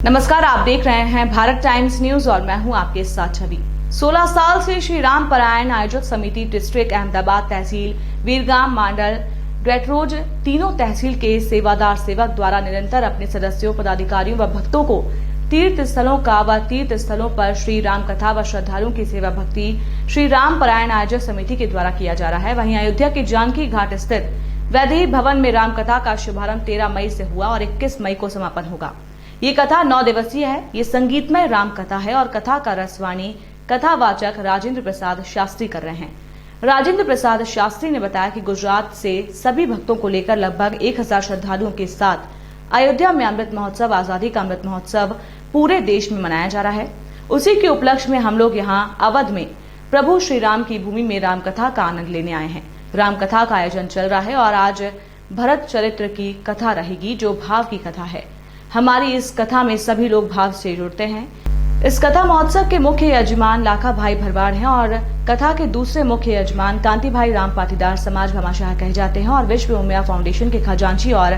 नमस्कार, आप देख रहे हैं भारत टाइम्स न्यूज और मैं हूं आपके साथ छवि। 16 साल से श्री राम परायण आयोजक समिति डिस्ट्रिक्ट अहमदाबाद तहसील वीरगाम मांडल ग्रेटरोज तीनों तहसील के सेवादार सेवक द्वारा निरंतर अपने सदस्यों पदाधिकारियों व भक्तों को तीर्थ स्थलों पर श्री राम कथा व श्रद्धालुओं की सेवा भक्ति श्री राम परायण आयोजक समिति के द्वारा किया जा रहा है। वहीं अयोध्या के जानकी घाट स्थित वैदेही भवन में राम कथा का शुभारंभ 13 मई से हुआ और 21 मई को समापन होगा। ये कथा 9 दिवसीय है। ये संगीतमय राम कथा है और कथा का रसवाणी कथावाचक राजेंद्र प्रसाद शास्त्री कर रहे हैं। राजेंद्र प्रसाद शास्त्री ने बताया कि गुजरात से सभी भक्तों को लेकर लगभग 1000 श्रद्धालुओं के साथ अयोध्या में अमृत महोत्सव, आजादी का अमृत महोत्सव पूरे देश में मनाया जा रहा है। उसी के उपलक्ष्य में हम लोग यहाँ अवध में प्रभु श्री राम की भूमि में राम कथा का आनंद लेने आए हैं। राम कथा का आयोजन चल रहा है और आज भरत चरित्र की कथा रहेगी, जो भाव की कथा है। हमारी इस कथा में सभी लोग भाव से जुड़ते हैं। इस कथा महोत्सव के मुख्य यजमान लाखा भाई भरवाड़ हैं और कथा के दूसरे मुख्य यजमान कांति भाई राम पाटीदार समाज भामाशाह कहे जाते हैं और विश्व उमिया फाउंडेशन के खजांची और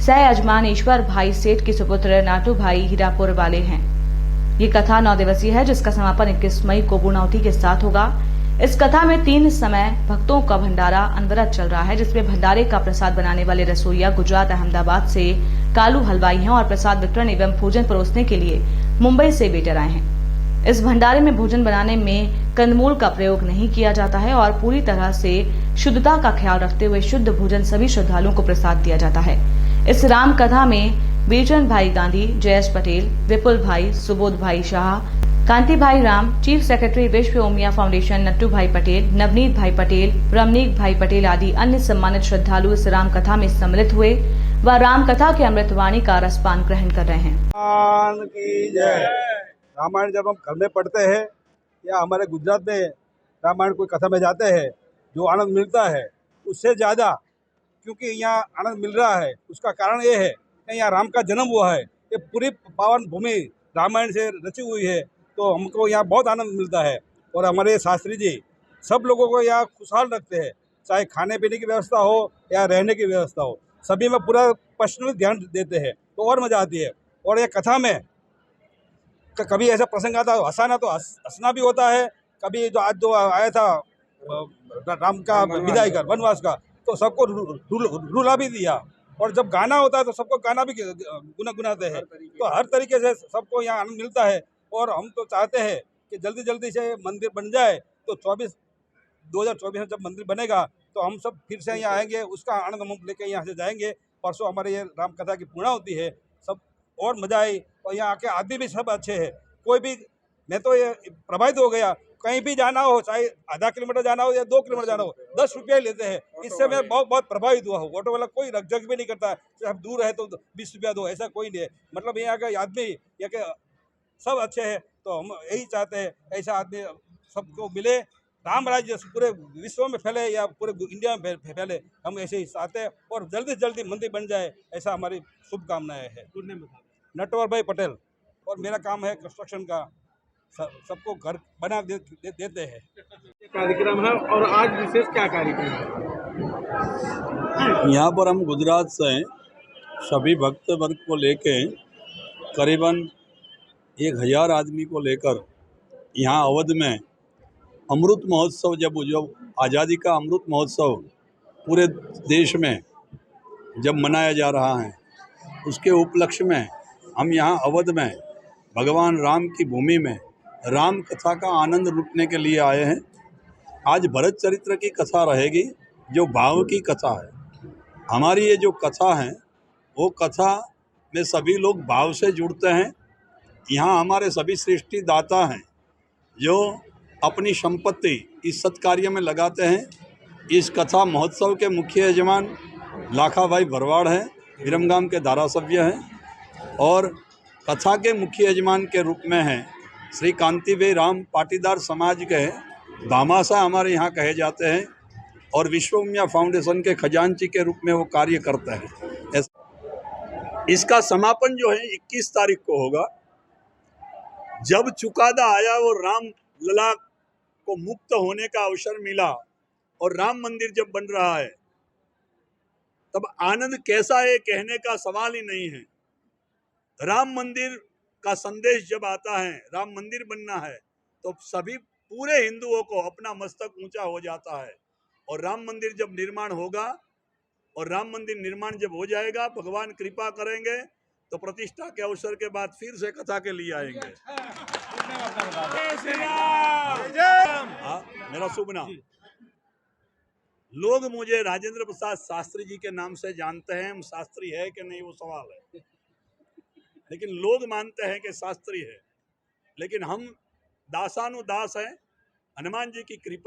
सह यजमान ईश्वर भाई सेठ के सुपुत्र नाटू भाई हीरापुर वाले हैं। ये कथा 9 दिवसीय है, जिसका समापन 21 मई को पूर्णाहुति के साथ होगा। इस कथा में 3 समय भक्तों का भंडारा अनवरत चल रहा है, जिसमें भंडारे का प्रसाद बनाने वाले रसोइया गुजरात अहमदाबाद से कालू हलवाई हैं और प्रसाद वितरण एवं भोजन परोसने के लिए मुंबई से वेटर आए हैं। इस भंडारे में भोजन बनाने में कंदमूल का प्रयोग नहीं किया जाता है और पूरी तरह से शुद्धता का ख्याल रखते हुए शुद्ध भोजन सभी श्रद्धालुओं को प्रसाद दिया जाता है। इस राम कथा में बीरचंद भाई गांधी, जयेश पटेल, विपुल भाई, सुबोध भाई शाह, कांति भाई राम, चीफ सेक्रेटरी विश्व उमिया फाउंडेशन नट्टू भाई पटेल, नवनीत भाई पटेल, रमनीक भाई पटेल आदि अन्य सम्मानित श्रद्धालु इस राम कथा में सम्मिलित हुए व राम कथा के अमृतवाणी का रसपान ग्रहण कर रहे हैं। रामायण जब हम घर में पढ़ते हैं या हमारे गुजरात में रामायण कोई कथा में जाते हैं, जो आनंद मिलता है उससे ज़्यादा, क्योंकि यहाँ आनंद मिल रहा है, उसका कारण ये है कि यहाँ राम का जन्म हुआ है। ये पूरी पावन भूमि रामायण से रची हुई है, तो हमको यहाँ बहुत आनंद मिलता है। और हमारे शास्त्री जी सब लोगों को यहाँ खुशहाल रखते हैं, चाहे खाने पीने की व्यवस्था हो या रहने की व्यवस्था हो, सभी में पूरा पर्सनल ध्यान देते हैं, तो और मज़ा आती है। और ये कथा में कभी ऐसा प्रसंग आता है हंसाना, तो हंसना भी होता है। कभी जो आज जो आया था राम का विदाई का वनवास का, तो सबको रुला भी दिया। और जब गाना होता है तो सबको गाना भी गुनगुनाते हैं। तो हर तरीके से सबको यहाँ आनंद मिलता है। और हम तो चाहते हैं कि जल्दी जल्दी से मंदिर बन जाए, तो 2024 में जब मंदिर बनेगा तो हम सब फिर से यहाँ आएंगे, उसका आनंद हम लेके यहाँ से जाएंगे। परसों हमारे ये राम कथा की पूर्णाहुति है, सब और मजा आई। और यहाँ आके आदमी भी सब अच्छे हैं। कोई भी, मैं तो ये प्रभावित हो गया, कहीं भी जाना हो, चाहे आधा किलोमीटर जाना हो या 2 किलोमीटर जाना हो, 10 रुपया ही लेते हैं। इससे मैं बहुत प्रभावित हुआ हूँ। ऑटो वाला कोई रकझक भी नहीं करता है, चाहे हम दूर है तो 20 रुपया दो, ऐसा कोई नहीं है। मतलब यहाँ का आदमी या के सब अच्छे हैं, तो हम यही चाहते हैं ऐसा आदमी सबको मिले, राम राज्य पूरे विश्व में फैले या पूरे इंडिया में फैले, हम ऐसे ही चाहते हैं। और जल्दी से जल्दी मंदिर बन जाए, ऐसा हमारी शुभकामनाएं है। नटवर भाई पटेल, और मेरा काम है कंस्ट्रक्शन का, सबको घर बना देते हैं। कार्यक्रम है और आज विशेष क्या कार्यक्रम है? यहाँ पर हम गुजरात से सभी भक्त वर्ग को लेके करीबन 1000 आदमी को लेकर यहाँ अवध में अमृत महोत्सव, जब आज़ादी का अमृत महोत्सव पूरे देश में जब मनाया जा रहा है, उसके उपलक्ष्य में हम यहाँ अवध में भगवान राम की भूमि में राम कथा का आनंद लूटने के लिए आए हैं। आज भरत चरित्र की कथा रहेगी, जो भाव की कथा है। हमारी ये जो कथा है, वो कथा में सभी लोग भाव से जुड़ते हैं। यहाँ हमारे सभी सृष्टि दाता हैं, जो अपनी संपत्ति इस सत्कार्य में लगाते हैं। इस कथा महोत्सव के मुख्य यजमान लाखा भाई भरवाड़ हैं, विरमगाम के धारासभ्य हैं। और कथा के मुख्य यजमान के रूप में हैं श्री कांति भाई राम पाटीदार समाज के भामाशाह हमारे यहाँ कहे जाते हैं, और विश्व उमिया फाउंडेशन के खजांची के रूप में वो कार्य करते हैं। इसका समापन जो है 21 तारीख को होगा। जब चुकादा आया, वो राम लला को मुक्त होने का अवसर मिला और राम मंदिर जब बन रहा है, तब आनंद कैसा है कहने का सवाल ही नहीं है। राम मंदिर का संदेश जब आता है, राम मंदिर बनना है, तो सभी पूरे हिंदुओं को अपना मस्तक ऊंचा हो जाता है। और राम मंदिर जब निर्माण होगा और राम मंदिर निर्माण जब हो जाएगा, भगवान कृपा करेंगे तो प्रतिष्ठा के अवसर के बाद फिर से कथा के लिए आएंगे। मेरा शुभ नाम। लोग मुझे राजेंद्र प्रसाद शास्त्री जी के नाम से जानते हैं, शास्त्री है कि नहीं वो सवाल है, लेकिन लोग मानते हैं कि शास्त्री है। लेकिन हम दासानुदास हैं, हनुमान जी की कृपा